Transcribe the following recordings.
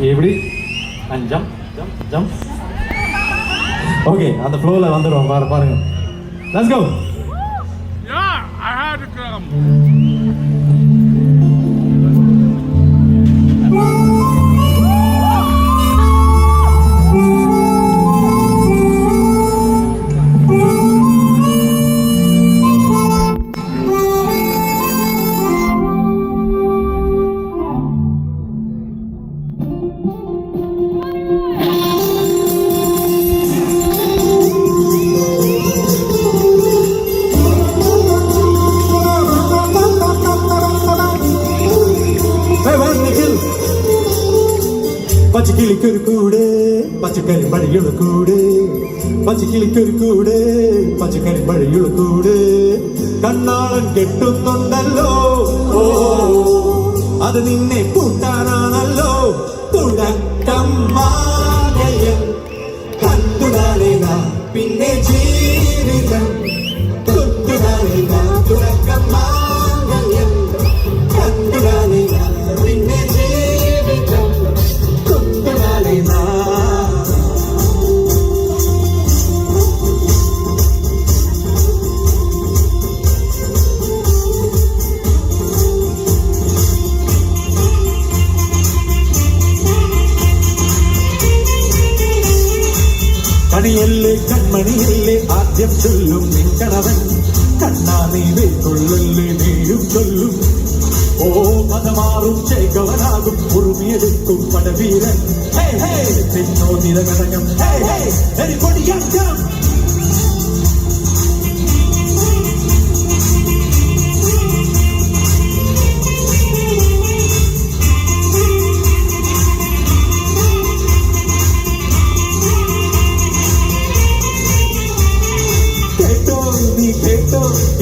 Everybody, and jump, jump, jump. Okay, on the floor, let's go. Yeah, I had to come. പച്ചക്കിളിക്കൊരു കൂട് പച്ചക്കറി മഴയുള്ള കൂട് പച്ചക്കിളിക്കൊരു കൂട് പച്ചക്കറി മഴയുള്ള കൂട് കണ്ണാളൻ കെട്ടുന്നുണ്ടല്ലോ ഓ അത് നിന്നെ കൂട്ടാനാണല്ലോ തുടക്കം മാകയൻ കണ്ടുനാളിക പിന്നെ ജീവിതം തൊട്ടുനാളിക തുടക്കം മാകയൻ കണ്ടുനാളിക പിന്നെ ജീവിതം കണിയല്ലേ കൺമണിയല്ലേ ആദ്യം ചൊല്ലും നിൻകണവൻ കണ്ണാ നീ കൊള്ളല്ലേ നീയും ചൊല്ലും ഓ പദമാറും ചേകവനാകും ഉറുമിയെടുക്കും പടവീരൻ പിന്നോ നിരകടകം പൊടിയങ്കം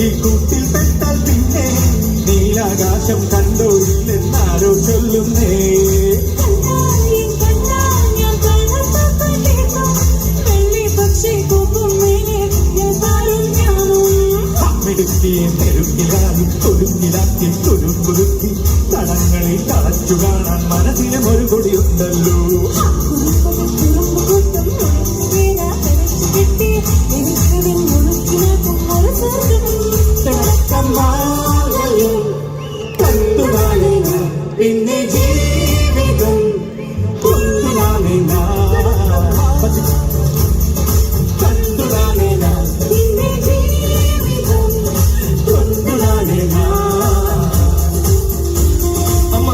ഈ കൂട്ടിൽ പെട്ടാൽ പിന്നെ നീലാകാശം കണ്ടോ ഇല്ലെന്നാരോ ചൊല്ലുന്നേ മിടുക്കിയെ നെരുക്കിലായി കൊടുക്കിലാക്കി തുരുമ്പുരുക്കി തടങ്ങളിൽ തളച്ചു കാണാൻ മനസ്സിനും ഒരു കൊടിയുണ്ടല്ലോ പിന്നെ ജീവിതം കൊണ്ടുനാളിന കൊണ്ടുനാളിന പിന്നെ ജീവിതം കൊണ്ടുനാളിന അമ്മ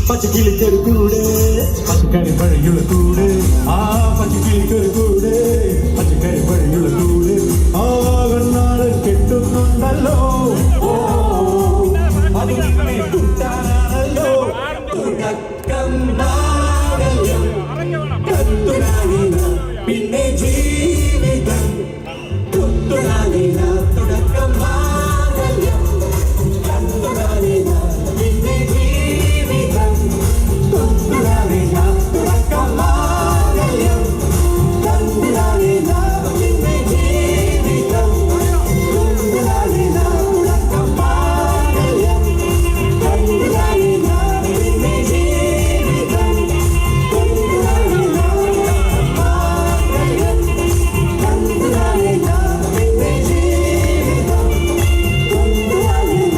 പച്ചക്കിളിക്കൊരു കൂട് പച്ചക്കറി മഴയുള്ള കൂട് ആ പച്ചക്കിളിക്കൊരു കൂട് പച്ചക്കറി മഴയുള്ള കൂട് ആ കണ്ണാളൻ കെട്ടുന്നുണ്ടല്ലോ ഓ അത് നിന്നെ കൂട്ടാനാണല്ലോ തുടക്കം നാടകം കത്തുനാളിന പിന്നെ ജീവിതം കുത്തുനാളിന തുടക്കം നാടകം കത്തുനാളിന പിന്നെ ജീവിതം കുത്തുനാളിന തുടക്കം നാടകം കത്തുനാളിന പിന്നെ ജീവിതം കുത്തുനാളിന തുടക്കം നാടകം കത്തുനാളിന പിന്നെ ജീവിതം കുത്തുനാളിന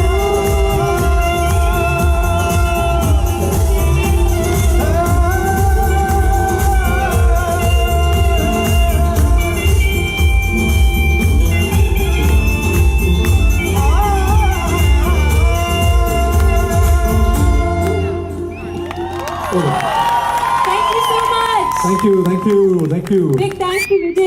Thank you so much. Thank you. Big thank you, Vijay.